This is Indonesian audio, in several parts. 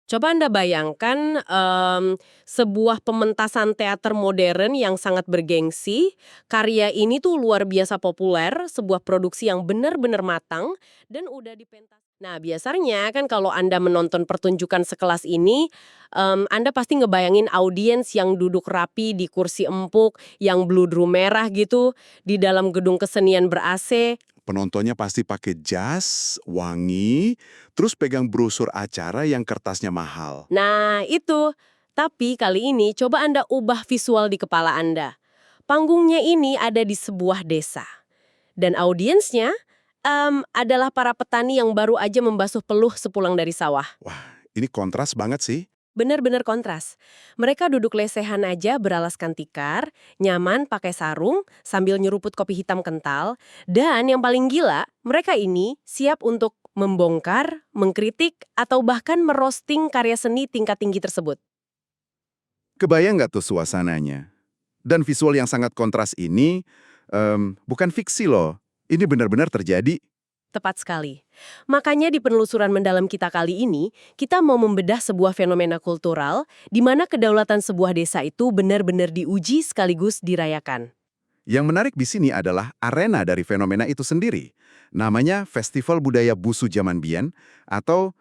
Coba Anda bayangkan sebuah pementasan teater modern yang sangat bergengsi, karya ini tuh luar biasa populer, sebuah produksi yang benar-benar matang, dan udah dipentas. Nah, biasanya kan kalau Anda menonton pertunjukan sekelas ini, Anda pasti ngebayangin audiens yang duduk rapi di kursi empuk, yang bludru merah gitu, di dalam gedung kesenian ber-AC. Penontonnya pasti pakai jas, wangi, terus pegang brosur acara yang kertasnya mahal. Nah, itu. Tapi kali ini coba Anda ubah visual di kepala Anda. Panggungnya ini ada di sebuah desa. Dan audiensnya adalah para petani yang baru aja membasuh peluh sepulang dari sawah. Wah, ini kontras banget sih. Benar-benar kontras. Mereka duduk lesehan aja beralaskan tikar, nyaman pakai sarung, sambil nyeruput kopi hitam kental. Dan yang paling gila, mereka ini siap untuk membongkar, mengkritik, atau bahkan merosting karya seni tingkat tinggi tersebut. Kebayang nggak tuh suasananya? Dan visual yang sangat kontras ini bukan fiksi loh. Ini benar-benar terjadi. Tepat sekali. Makanya di penelusuran mendalam kita kali ini, kita mau membedah sebuah fenomena kultural di mana kedaulatan sebuah desa itu benar-benar diuji sekaligus dirayakan. Yang menarik di sini adalah arena dari fenomena itu sendiri. Namanya Festival Budaya Busu Zaman Biyen atau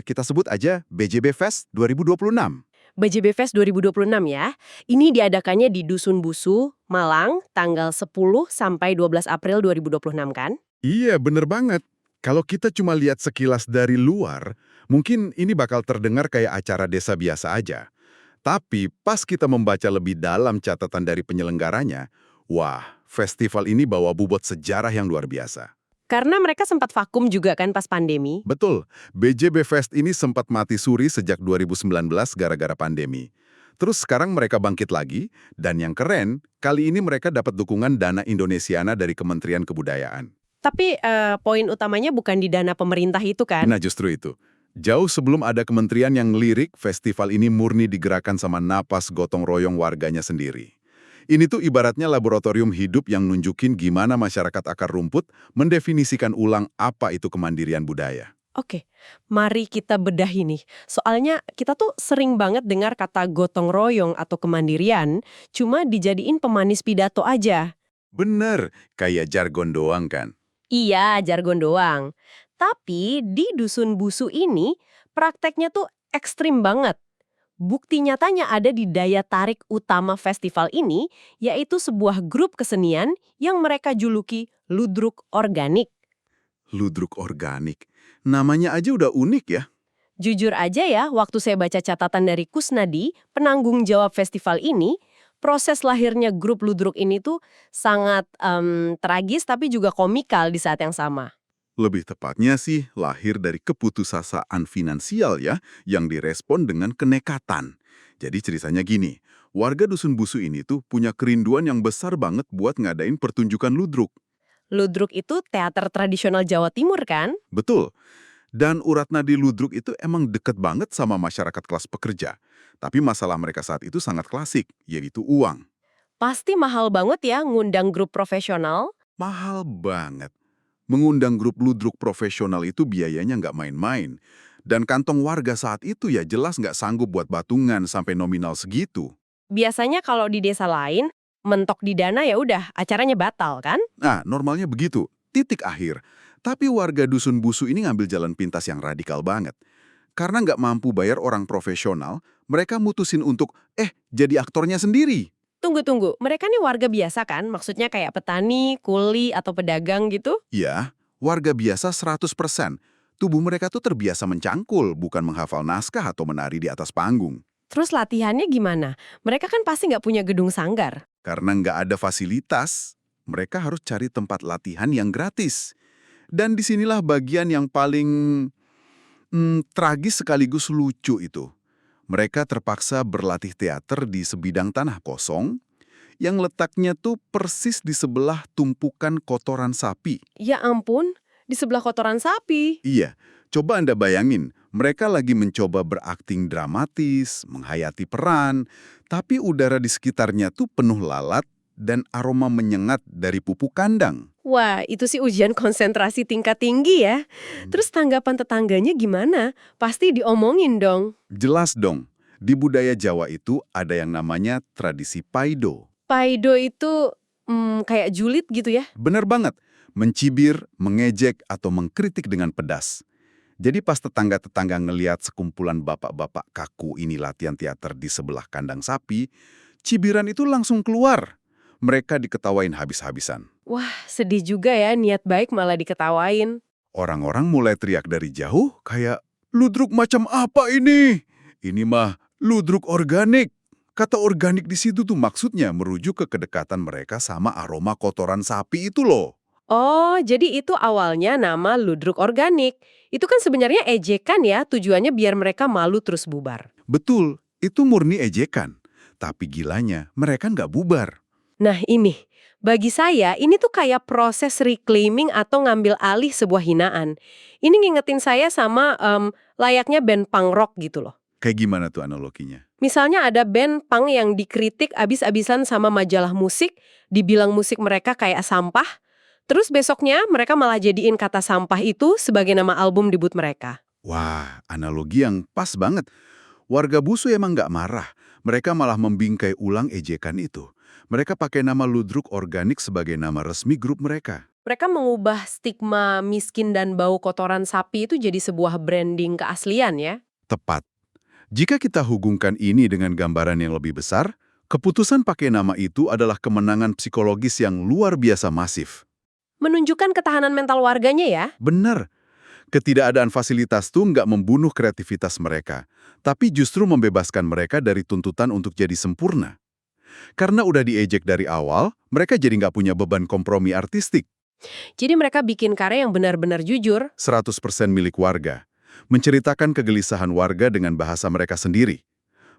kita sebut aja BJB Fest 2026. BJB Fest 2026 ya. Ini diadakannya di Dusun Busu, Malang, tanggal 10 sampai 12 April 2026 kan? Iya, bener banget. Kalau kita cuma lihat sekilas dari luar, mungkin ini bakal terdengar kayak acara desa biasa aja. Tapi pas kita membaca lebih dalam catatan dari penyelenggaranya, wah, festival ini bawa bobot sejarah yang luar biasa. Karena mereka sempat vakum juga kan pas pandemi. Betul, BJB Fest ini sempat mati suri sejak 2019 gara-gara pandemi. Terus sekarang mereka bangkit lagi, dan yang keren, kali ini mereka dapat dukungan dana Indonesiana dari Kementerian Kebudayaan. Tapi poin utamanya bukan di dana pemerintah itu kan? Nah justru itu. Jauh sebelum ada kementerian yang ngelirik, festival ini murni digerakkan sama napas gotong royong warganya sendiri. Ini tuh ibaratnya laboratorium hidup yang nunjukin gimana masyarakat akar rumput mendefinisikan ulang apa itu kemandirian budaya. Oke, mari kita bedah ini. Soalnya kita tuh sering banget dengar kata gotong royong atau kemandirian, cuma dijadiin pemanis pidato aja. Bener, kayak jargon doang kan? Iya, jargon doang. Tapi di Dusun Busu ini, prakteknya tuh ekstrim banget. Bukti nyatanya ada di daya tarik utama festival ini, yaitu sebuah grup kesenian yang mereka juluki Ludruk Organik. Ludruk organik. Namanya aja udah unik ya. Jujur aja ya, waktu saya baca catatan dari Kusnadi, penanggung jawab festival ini, proses lahirnya grup Ludruk ini tuh sangat tragis tapi juga komikal di saat yang sama. Lebih tepatnya sih lahir dari keputusasaan finansial ya, yang direspon dengan kenekatan. Jadi ceritanya gini, warga Dusun Busu ini tuh punya kerinduan yang besar banget buat ngadain pertunjukan ludruk. Ludruk itu teater tradisional Jawa Timur kan? Betul. Dan urat nadi ludruk itu emang deket banget sama masyarakat kelas pekerja. Tapi masalah mereka saat itu sangat klasik, yaitu uang. Pasti mahal banget ya ngundang grup profesional. Mahal banget. Mengundang grup ludruk profesional itu biayanya nggak main-main. Dan kantong warga saat itu ya jelas nggak sanggup buat patungan sampai nominal segitu. Biasanya kalau di desa lain, mentok di dana ya udah, acaranya batal kan? Nah, normalnya begitu. Titik akhir. Tapi warga Dusun Busu ini ngambil jalan pintas yang radikal banget. Karena nggak mampu bayar orang profesional, mereka mutusin untuk, jadi aktornya sendiri. Tunggu-tunggu, mereka nih warga biasa kan? Maksudnya kayak petani, kuli, atau pedagang gitu? Ya, warga biasa 100%. Tubuh mereka tuh terbiasa mencangkul, bukan menghafal naskah atau menari di atas panggung. Terus latihannya gimana? Mereka kan pasti nggak punya gedung sanggar. Karena nggak ada fasilitas, mereka harus cari tempat latihan yang gratis. Dan disinilah bagian yang paling tragis sekaligus lucu itu. Mereka terpaksa berlatih teater di sebidang tanah kosong yang letaknya tuh persis di sebelah tumpukan kotoran sapi. Ya ampun, di sebelah kotoran sapi. Iya, coba Anda bayangin, mereka lagi mencoba berakting dramatis, menghayati peran, tapi udara di sekitarnya tuh penuh lalat, dan aroma menyengat dari pupuk kandang. Wah, itu sih ujian konsentrasi tingkat tinggi ya. Terus tanggapan tetangganya gimana? Pasti diomongin dong. Jelas dong, di budaya Jawa itu ada yang namanya tradisi paido. Paido itu kayak julid gitu ya? Bener banget, mencibir, mengejek, atau mengkritik dengan pedas. Jadi pas tetangga-tetangga ngeliat sekumpulan bapak-bapak kaku ini latihan teater di sebelah kandang sapi, cibiran itu langsung keluar. Mereka diketawain habis-habisan. Wah, sedih juga ya, niat baik malah diketawain. Orang-orang mulai teriak dari jauh kayak, ludruk macam apa ini? Ini mah ludruk organik. Kata organik di situ tuh maksudnya merujuk ke kedekatan mereka sama aroma kotoran sapi itu loh. Oh, jadi itu awalnya nama ludruk organik. Itu kan sebenarnya ejekan ya, tujuannya biar mereka malu terus bubar. Betul, itu murni ejekan. Tapi gilanya, mereka nggak bubar. Nah ini, bagi saya ini tuh kayak proses reclaiming atau ngambil alih sebuah hinaan. Ini ngingetin saya sama layaknya band punk rock gitu loh. Kayak gimana tuh analoginya? Misalnya ada band punk yang dikritik abis-abisan sama majalah musik, dibilang musik mereka kayak sampah, terus besoknya mereka malah jadiin kata sampah itu sebagai nama album debut mereka. Wah, analogi yang pas banget. Warga Busu emang nggak marah. Mereka malah membingkai ulang ejekan itu. Mereka pakai nama ludruk organik sebagai nama resmi grup mereka. Mereka mengubah stigma miskin dan bau kotoran sapi itu jadi sebuah branding keaslian ya. Tepat. Jika kita hubungkan ini dengan gambaran yang lebih besar, keputusan pakai nama itu adalah kemenangan psikologis yang luar biasa masif. Menunjukkan ketahanan mental warganya ya. Benar. Ketidakadaan fasilitas itu nggak membunuh kreativitas mereka, tapi justru membebaskan mereka dari tuntutan untuk jadi sempurna. Karena udah diejek dari awal, mereka jadi nggak punya beban kompromi artistik. Jadi mereka bikin karya yang benar-benar jujur. 100% milik warga. Menceritakan kegelisahan warga dengan bahasa mereka sendiri.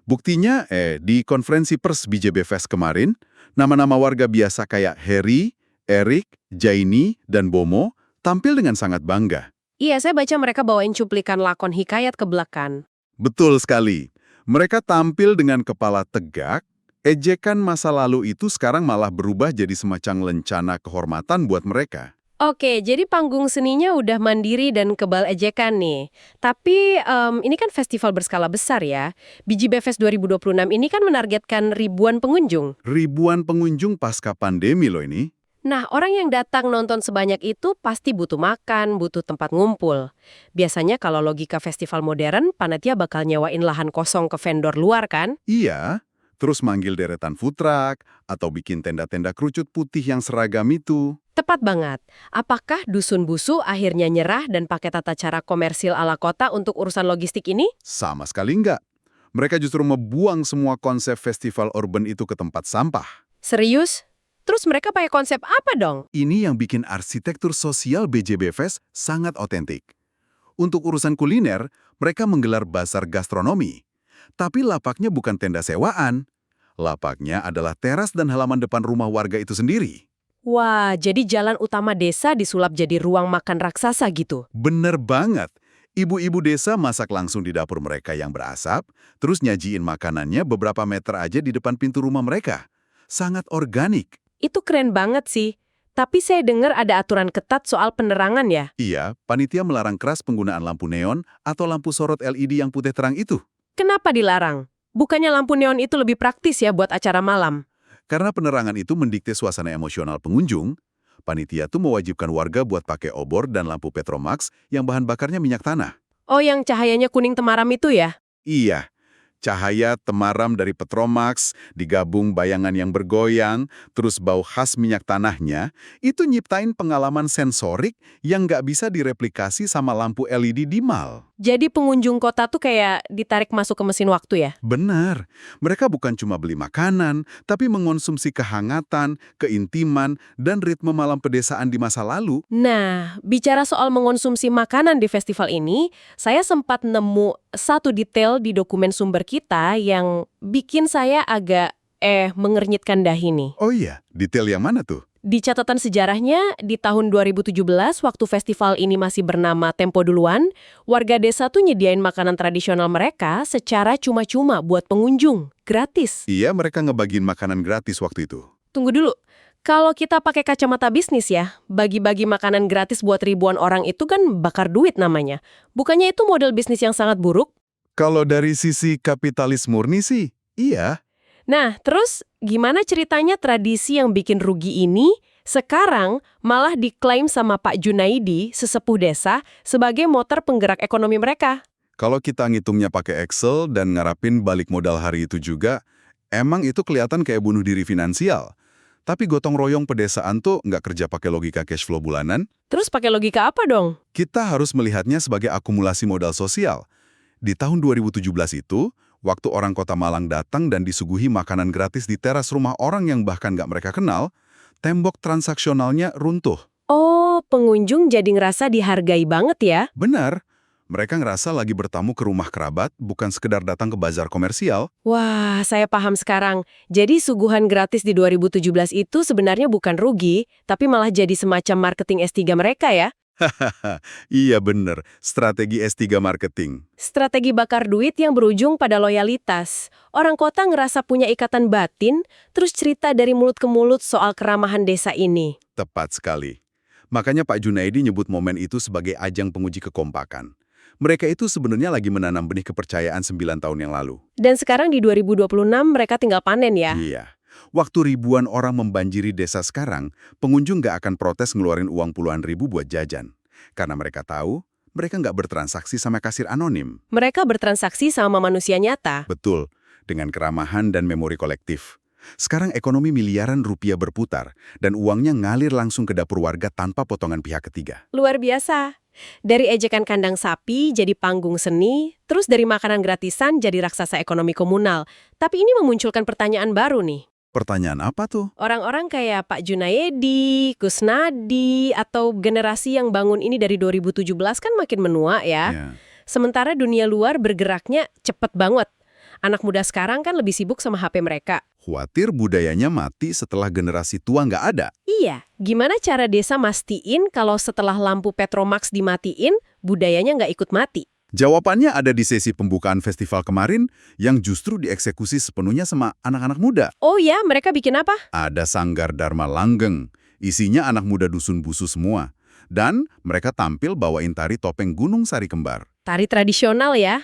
Buktinya, di konferensi pers BJB Fest kemarin, nama-nama warga biasa kayak Heri, Erik, Jaini, dan Bomo tampil dengan sangat bangga. Iya, saya baca mereka bawain cuplikan lakon hikayat ke belakang. Betul sekali. Mereka tampil dengan kepala tegak, ejekan masa lalu itu sekarang malah berubah jadi semacam lencana kehormatan buat mereka. Oke, jadi panggung seninya udah mandiri dan kebal ejekan nih. Tapi ini kan festival berskala besar ya. BJB Fest 2026 ini kan menargetkan ribuan pengunjung. Ribuan pengunjung pasca pandemi loh ini. Nah, orang yang datang nonton sebanyak itu pasti butuh makan, butuh tempat ngumpul. Biasanya kalau logika festival modern, panitia bakal nyewain lahan kosong ke vendor luar kan? Iya, terus manggil deretan food truck, atau bikin tenda-tenda kerucut putih yang seragam itu. Tepat banget. Apakah Dusun Busu akhirnya nyerah dan pakai tata cara komersil ala kota untuk urusan logistik ini? Sama sekali enggak. Mereka justru membuang semua konsep festival urban itu ke tempat sampah. Serius? Terus mereka pakai konsep apa dong? Ini yang bikin arsitektur sosial BJB Fest sangat otentik. Untuk urusan kuliner, mereka menggelar bazar gastronomi. Tapi lapaknya bukan tenda sewaan. Lapaknya adalah teras dan halaman depan rumah warga itu sendiri. Wah, jadi jalan utama desa disulap jadi ruang makan raksasa gitu. Bener banget. Ibu-ibu desa masak langsung di dapur mereka yang berasap, terus nyajiin makanannya beberapa meter aja di depan pintu rumah mereka. Sangat organik. Itu keren banget sih. Tapi saya dengar ada aturan ketat soal penerangan ya. Iya, panitia melarang keras penggunaan lampu neon atau lampu sorot LED yang putih terang itu. Kenapa dilarang? Bukannya lampu neon itu lebih praktis ya buat acara malam? Karena penerangan itu mendikte suasana emosional pengunjung, panitia tuh mewajibkan warga buat pakai obor dan lampu Petromax yang bahan bakarnya minyak tanah. Oh, yang cahayanya kuning temaram itu ya? Iya, cahaya temaram dari Petromax, digabung bayangan yang bergoyang, terus bau khas minyak tanahnya, itu nyiptain pengalaman sensorik yang nggak bisa direplikasi sama lampu LED di mall. Jadi pengunjung kota tuh kayak ditarik masuk ke mesin waktu ya? Benar, mereka bukan cuma beli makanan, tapi mengonsumsi kehangatan, keintiman, dan ritme malam pedesaan di masa lalu. Nah, bicara soal mengonsumsi makanan di festival ini, saya sempat nemu satu detail di dokumen sumber kita yang bikin saya agak mengernyitkan dahi nih. Oh iya, detail yang mana tuh? Di catatan sejarahnya, di tahun 2017, waktu festival ini masih bernama Tempo Duluan, warga desa tuh nyediain makanan tradisional mereka secara cuma-cuma buat pengunjung, gratis. Iya, mereka ngebagiin makanan gratis waktu itu. Tunggu dulu. Kalau kita pakai kacamata bisnis ya, bagi-bagi makanan gratis buat ribuan orang itu kan bakar duit namanya. Bukannya itu model bisnis yang sangat buruk? Kalau dari sisi kapitalis murni sih, iya. Nah, terus gimana ceritanya tradisi yang bikin rugi ini sekarang malah diklaim sama Pak Junaidi, sesepuh desa, sebagai motor penggerak ekonomi mereka? Kalau kita ngitungnya pakai Excel dan ngarapin balik modal hari itu juga, emang itu kelihatan kayak bunuh diri finansial. Tapi gotong royong pedesaan tuh nggak kerja pakai logika cash flow bulanan. Terus pakai logika apa dong? Kita harus melihatnya sebagai akumulasi modal sosial. Di tahun 2017 itu, waktu orang kota Malang datang dan disuguhi makanan gratis di teras rumah orang yang bahkan nggak mereka kenal, tembok transaksionalnya runtuh. Oh, pengunjung jadi ngerasa dihargai banget ya? Benar, mereka ngerasa lagi bertamu ke rumah kerabat, bukan sekedar datang ke bazar komersial. Wah, saya paham sekarang. Jadi suguhan gratis di 2017 itu sebenarnya bukan rugi, tapi malah jadi semacam marketing S3 mereka ya? Hahaha, iya bener, strategi S3 marketing. Strategi bakar duit yang berujung pada loyalitas. Orang kota ngerasa punya ikatan batin, terus cerita dari mulut ke mulut soal keramahan desa ini. Tepat sekali. Makanya Pak Junaidi nyebut momen itu sebagai ajang penguji kekompakan. Mereka itu sebenarnya lagi menanam benih kepercayaan 9 tahun yang lalu. Dan sekarang di 2026 mereka tinggal panen ya? Iya. Waktu ribuan orang membanjiri desa sekarang, pengunjung nggak akan protes ngeluarin uang puluhan ribu buat jajan. Karena mereka tahu, mereka nggak bertransaksi sama kasir anonim. Mereka bertransaksi sama manusia nyata. Betul, dengan keramahan dan memori kolektif. Sekarang ekonomi miliaran rupiah berputar, dan uangnya ngalir langsung ke dapur warga tanpa potongan pihak ketiga. Luar biasa. Dari ejekan kandang sapi jadi panggung seni, terus dari makanan gratisan jadi raksasa ekonomi komunal. Tapi ini memunculkan pertanyaan baru nih. Pertanyaan apa tuh? Orang-orang kayak Pak Junaedi, Kusnadi, atau generasi yang bangun ini dari 2017 kan makin menua ya. Ya. Sementara dunia luar bergeraknya cepet banget. Anak muda sekarang kan lebih sibuk sama HP mereka. Khawatir budayanya mati setelah generasi tua nggak ada. Iya, gimana cara desa mastiin kalau setelah lampu Petromax dimatiin, budayanya nggak ikut mati? Jawabannya ada di sesi pembukaan festival kemarin yang justru dieksekusi sepenuhnya sama anak-anak muda. Oh ya, mereka bikin apa? Ada Sanggar Dharma Langgeng, isinya anak muda dusun busu semua. Dan mereka tampil bawain tari topeng Gunung Sari Kembar. Tari tradisional ya?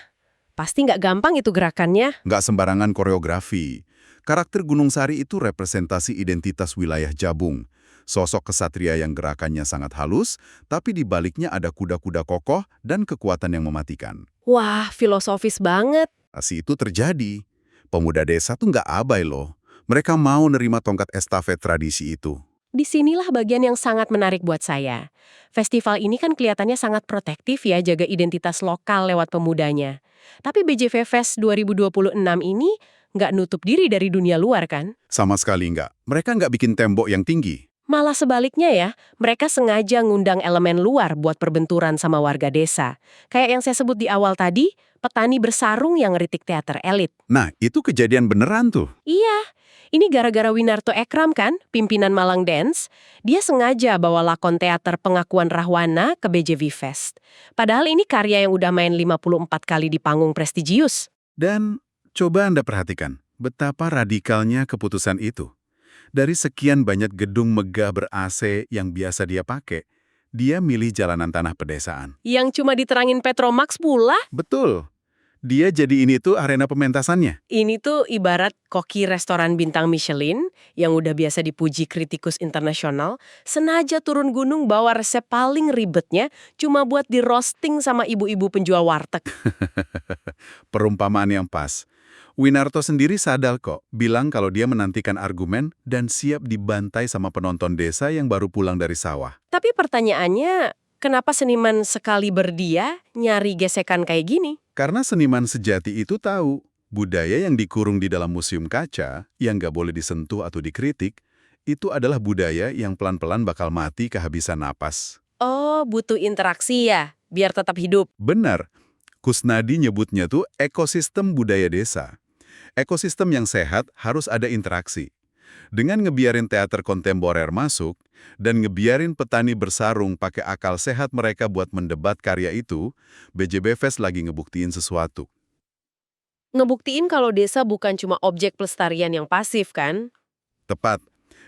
Pasti nggak gampang itu gerakannya. Nggak sembarangan koreografi. Karakter Gunung Sari itu representasi identitas wilayah Jabung. Sosok kesatria yang gerakannya sangat halus, tapi di baliknya ada kuda-kuda kokoh dan kekuatan yang mematikan. Wah, filosofis banget. Asi itu terjadi. Pemuda desa tuh nggak abai loh. Mereka mau nerima tongkat estafet tradisi itu. Disinilah bagian yang sangat menarik buat saya. Festival ini kan kelihatannya sangat protektif ya, jaga identitas lokal lewat pemudanya. Tapi BJV Fest 2026 ini nggak nutup diri dari dunia luar kan? Sama sekali nggak. Mereka nggak bikin tembok yang tinggi. Malah sebaliknya ya, mereka sengaja ngundang elemen luar buat perbenturan sama warga desa. Kayak yang saya sebut di awal tadi, petani bersarung yang ngeritik teater elit. Nah, itu kejadian beneran tuh. Iya, ini gara-gara Winarto Ekram kan, pimpinan Malang Dance. Dia sengaja bawa lakon teater pengakuan Rahwana ke BJV Fest. Padahal ini karya yang udah main 54 kali di panggung prestigius. Dan coba Anda perhatikan, betapa radikalnya keputusan itu. Dari sekian banyak gedung megah ber-AC yang biasa dia pakai, dia milih jalanan tanah pedesaan. Yang cuma diterangin Petromax pula, Betul. Dia jadi ini tuh arena pementasannya. ini tuh ibarat koki restoran bintang Michelin yang udah biasa dipuji kritikus internasional, sengaja turun gunung bawa resep paling ribetnya cuma buat di roasting sama ibu-ibu penjual warteg. Perumpamaan yang pas. Winarto sendiri sadar kok, bilang kalau dia menantikan argumen dan siap dibantai sama penonton desa yang baru pulang dari sawah. Tapi pertanyaannya, kenapa seniman sekali berdia nyari gesekan kayak gini? Karena seniman sejati itu tahu, budaya yang dikurung di dalam museum kaca, yang nggak boleh disentuh atau dikritik, itu adalah budaya yang pelan-pelan bakal mati kehabisan napas. Oh, butuh interaksi ya, biar tetap hidup. Benar, Kusnadi nyebutnya tuh ekosistem budaya desa. Ekosistem yang sehat harus ada interaksi. Dengan ngebiarin teater kontemporer masuk, dan ngebiarin petani bersarung pakai akal sehat mereka buat mendebat karya itu, BJB Fest lagi ngebuktiin sesuatu. Ngebuktiin kalau desa bukan cuma objek pelestarian yang pasif kan? Tepat.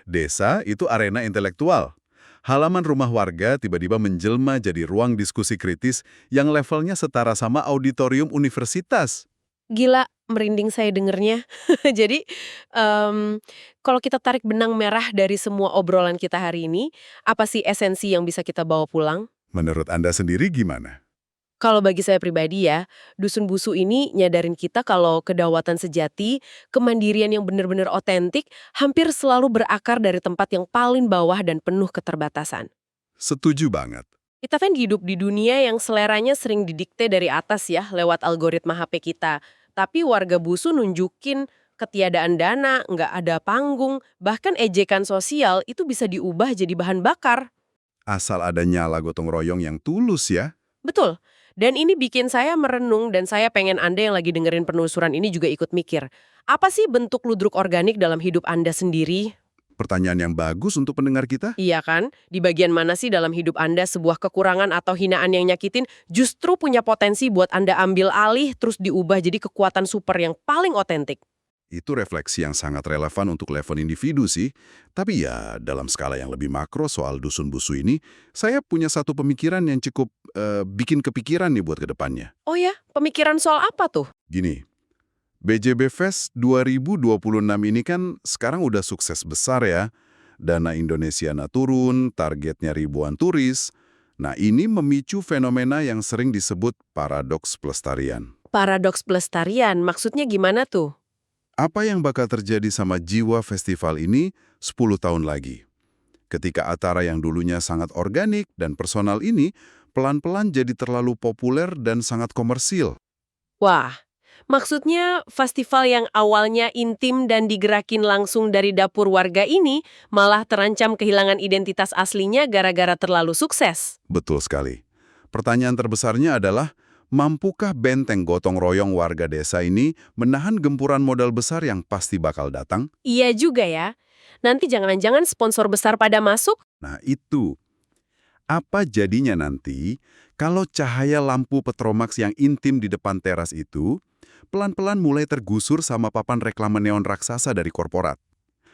Desa itu arena intelektual. Halaman rumah warga tiba-tiba menjelma jadi ruang diskusi kritis yang levelnya setara sama auditorium universitas. Gila, merinding saya dengernya. Jadi, kalau kita tarik benang merah dari semua obrolan kita hari ini, apa sih esensi yang bisa kita bawa pulang? Menurut Anda sendiri gimana? Kalau bagi saya pribadi ya, Dusun Busu ini nyadarin kita kalau kedaulatan sejati, kemandirian yang benar-benar otentik, hampir selalu berakar dari tempat yang paling bawah dan penuh keterbatasan. Setuju banget. Kita kan hidup di dunia yang seleranya sering didikte dari atas ya, lewat algoritma HP kita. Tapi warga Busu nunjukin ketiadaan dana, nggak ada panggung, bahkan ejekan sosial itu bisa diubah jadi bahan bakar. Asal ada nyala gotong royong yang tulus ya. Betul. Dan ini bikin saya merenung dan saya pengen Anda yang lagi dengerin penelusuran ini juga ikut mikir. Apa sih bentuk ludruk organik dalam hidup Anda sendiri? Pertanyaan yang bagus untuk pendengar kita. Iya kan? Di bagian mana sih dalam hidup Anda sebuah kekurangan atau hinaan yang nyakitin justru punya potensi buat Anda ambil alih terus diubah jadi kekuatan super yang paling otentik? Itu refleksi yang sangat relevan untuk level individu sih. Tapi ya, dalam skala yang lebih makro soal Dusun Busu ini, saya punya satu pemikiran yang cukup bikin kepikiran nih buat kedepannya. Oh ya, pemikiran soal apa tuh? Gini, BJB Fest 2026 ini kan sekarang udah sukses besar ya. Dana Indonesiana turun, targetnya ribuan turis. Nah, ini memicu fenomena yang sering disebut paradoks pelestarian. Paradoks pelestarian, maksudnya gimana tuh? Apa yang bakal terjadi sama jiwa festival ini 10 tahun lagi? Ketika acara yang dulunya sangat organik dan personal ini pelan-pelan jadi terlalu populer dan sangat komersil. Wah, maksudnya festival yang awalnya intim dan digerakin langsung dari dapur warga ini malah terancam kehilangan identitas aslinya gara-gara terlalu sukses. Betul sekali. Pertanyaan terbesarnya adalah, mampukah benteng gotong royong warga desa ini menahan gempuran modal besar yang pasti bakal datang? Iya juga ya. Nanti jangan-jangan sponsor besar pada masuk? Nah itu, apa jadinya nanti kalau cahaya lampu Petromax yang intim di depan teras itu pelan-pelan mulai tergusur sama papan reklame neon raksasa dari korporat?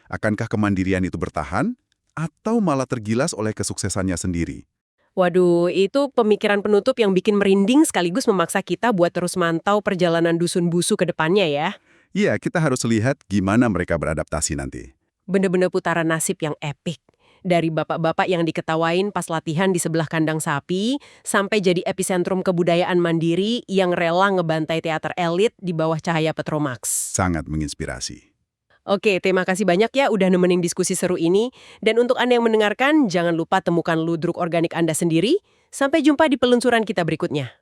Akankah kemandirian itu bertahan atau malah tergilas oleh kesuksesannya sendiri? Waduh, itu pemikiran penutup yang bikin merinding sekaligus memaksa kita buat terus mantau perjalanan Dusun Busu ke depannya ya. Iya, kita harus lihat gimana mereka beradaptasi nanti. Bener-bener putaran nasib yang epik. Dari bapak-bapak yang diketawain pas latihan di sebelah kandang sapi, sampai jadi epicentrum kebudayaan mandiri yang rela ngebantai teater elit di bawah cahaya Petromax. Sangat menginspirasi. Oke, terima kasih banyak ya udah nemenin diskusi seru ini. Dan untuk Anda yang mendengarkan, jangan lupa temukan ludruk organik Anda sendiri. Sampai jumpa di peluncuran kita berikutnya.